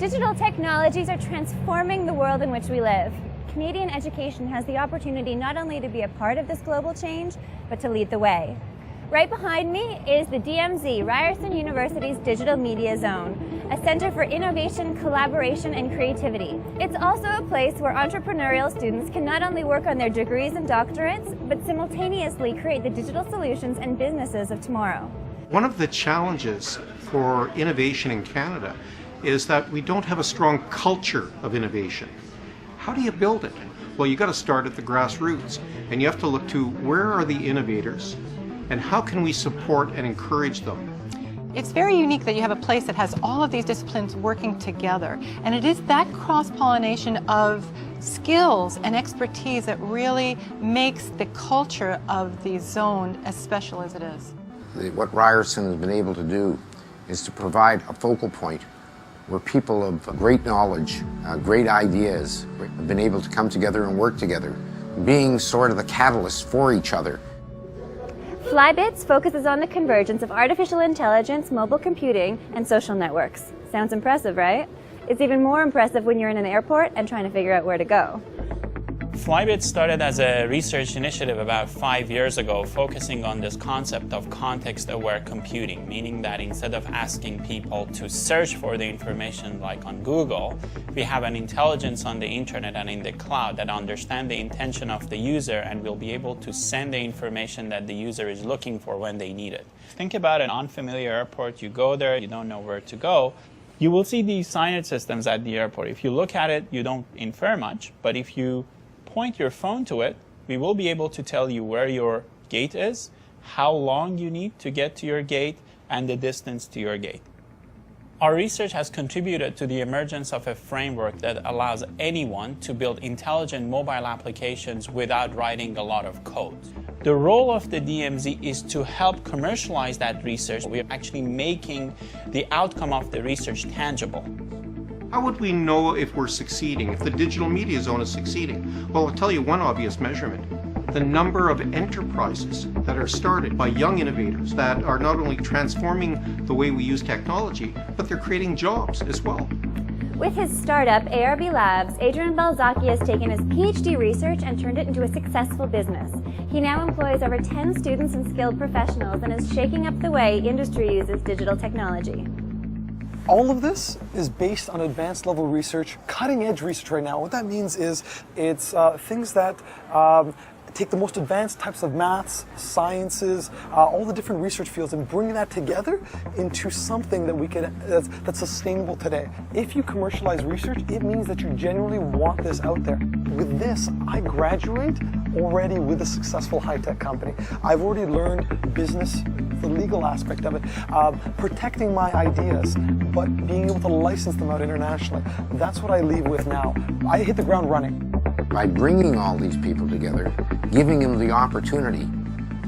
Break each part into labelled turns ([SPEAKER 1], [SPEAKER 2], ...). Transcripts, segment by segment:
[SPEAKER 1] Digital technologies are transforming the world in which we live. Canadian education has the opportunity not only to be a part of this global change, but to lead the way. Right behind me is the DMZ, Ryerson University's Digital Media Zone, a center for innovation, collaboration, and creativity. It's also a place where entrepreneurial students can not only work on their degrees and doctorates, but simultaneously create the digital solutions and businesses of tomorrow.
[SPEAKER 2] One of the challenges for innovation in Canada is that we don't have a strong culture of innovation. How do you build it? Well, you got to start at the grassroots, and you have to look to where are the innovators and how can we support and encourage them.
[SPEAKER 3] It's very unique that you have a place that has all of these disciplines working together, and it is that cross-pollination of skills and expertise that really makes the culture of the zone as special as it is.
[SPEAKER 4] What Ryerson has been able to do is to provide a focal point where people of great knowledge, great ideas, have been able to come together and work together, being sort of the catalyst for each other.
[SPEAKER 1] Flybits focuses on the convergence of artificial intelligence, mobile computing, and social networks. Sounds impressive, right? It's even more impressive when you're in an airport and trying to figure out where to go.
[SPEAKER 5] Flybits started as a research initiative about 5 years ago, focusing on this concept of context-aware computing, meaning that instead of asking people to search for the information like on Google, we have an intelligence on the internet and in the cloud that understand the intention of the user and will be able to send the information that the user is looking for when they need it. Think about an unfamiliar airport. You go there, you don't know where to go. You will see these signage systems at the airport. If you look at it, you don't infer much, but if you point your phone to it, we will be able to tell you where your gate is, how long you need to get to your gate, and the distance to your gate. Our research has contributed to the emergence of a framework that allows anyone to build intelligent mobile applications without writing a lot of code. The role of the DMZ is to help commercialize that research. We are actually making the outcome of the research tangible.
[SPEAKER 2] How would we know if we're succeeding, if the digital media zone is succeeding? Well, I'll tell you one obvious measurement. The number of enterprises that are started by young innovators that are not only transforming the way we use technology, but they're creating jobs as well.
[SPEAKER 1] With his startup, ARB Labs, Adrian Balzaki has taken his PhD research and turned it into a successful business. He now employs over 10 students and skilled professionals and is shaking up the way industry uses digital technology.
[SPEAKER 6] All of this is based on advanced level research, cutting edge research right now. What that means is it's things that take the most advanced types of maths, sciences, all the different research fields and bring that together into something that we can that's sustainable today. If you commercialize research, it means that you genuinely want this out there. With this, I graduate already with a successful high-tech company. I've already learned business, the legal aspect of it, protecting my ideas, but being able to license them out internationally. That's what I leave with now. I hit the ground running.
[SPEAKER 4] By bringing all these people together, giving them the opportunity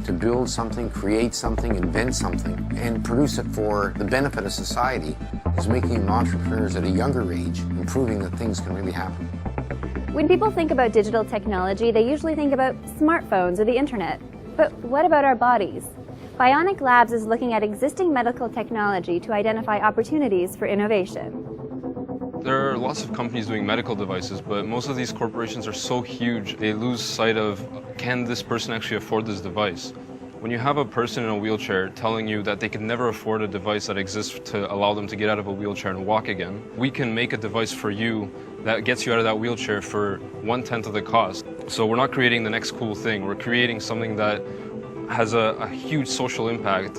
[SPEAKER 4] to build something, create something, invent something, and produce it for the benefit of society is making them entrepreneurs at a younger age and proving that things can really happen.
[SPEAKER 1] When people think about digital technology, they usually think about smartphones or the internet. But what about our bodies? Bionic Labs is looking at existing medical technology to identify opportunities for innovation.
[SPEAKER 7] There are lots of companies doing medical devices, but most of these corporations are so huge, they lose sight of, can this person actually afford this device? When you have a person in a wheelchair telling you that they can never afford a device that exists to allow them to get out of a wheelchair and walk again, we can make a device for you that gets you out of that wheelchair for 1/10 of the cost. So we're not creating the next cool thing, we're creating something that has a huge social impact.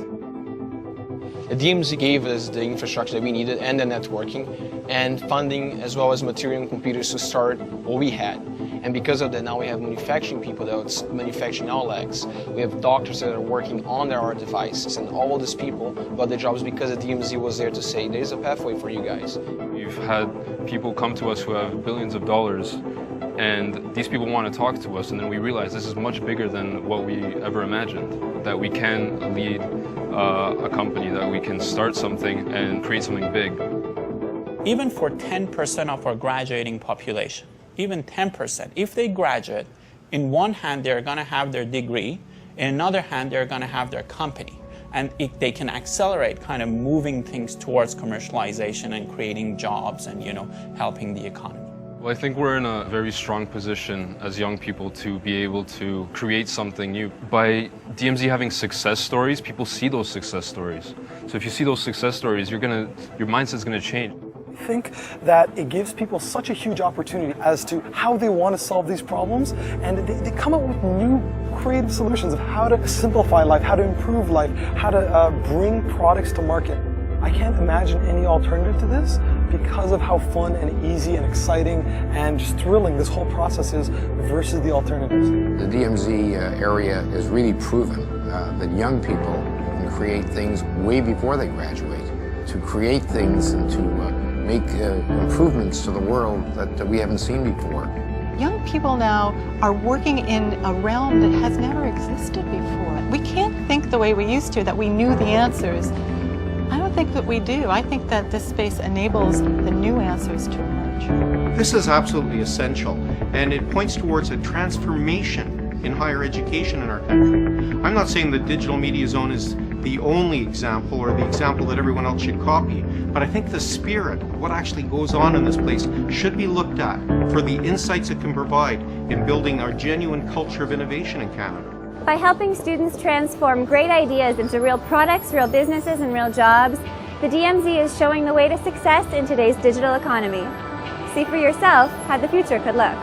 [SPEAKER 8] The DMZ gave us the infrastructure that we needed and the networking and funding as well as material and computers to start what we had. And because of that, now we have manufacturing people that are manufacturing our legs. We have doctors that are working on their devices, and all of these people got their jobs because the DMZ was there to say, there's a pathway for you guys.
[SPEAKER 7] We've had people come to us who have billions of dollars, and these people want to talk to us, and then we realize this is much bigger than what we ever imagined, that we can lead a company, that we can start something and create something big.
[SPEAKER 5] Even for 10% of our graduating population, even 10%, if they graduate, in one hand they're going to have their degree, in another hand they're going to have their company. and they can accelerate kind of moving things towards commercialization and creating jobs and, helping the economy.
[SPEAKER 7] Well, I think we're in a very strong position as young people to be able to create something new. By DMZ having success stories, people see those success stories. So if you see those success stories, your mindset's going to change.
[SPEAKER 6] I think that it gives people such a huge opportunity as to how they want to solve these problems, and they come up with new creative solutions of how to simplify life, how to improve life, how to bring products to market. I can't imagine any alternative to this because of how fun and easy and exciting and just thrilling this whole process is versus the alternatives.
[SPEAKER 4] The DMZ area has really proven that young people can create things way before they graduate, to create things and to make improvements to the world that we haven't seen before.
[SPEAKER 3] Young people now are working in a realm that has never existed before. We can't think the way we used to, that we knew the answers. I don't think that we do. I think that this space enables the new answers to emerge.
[SPEAKER 2] This is absolutely essential, and it points towards a transformation in higher education in our country. I'm not saying the Digital Media Zone is the only example or the example that everyone else should copy, but I think the spirit of what actually goes on in this place should be looked at for the insights it can provide in building our genuine culture of innovation in Canada.
[SPEAKER 1] By helping students transform great ideas into real products, real businesses, and real jobs, the DMZ is showing the way to success in today's digital economy. See for yourself how the future could look.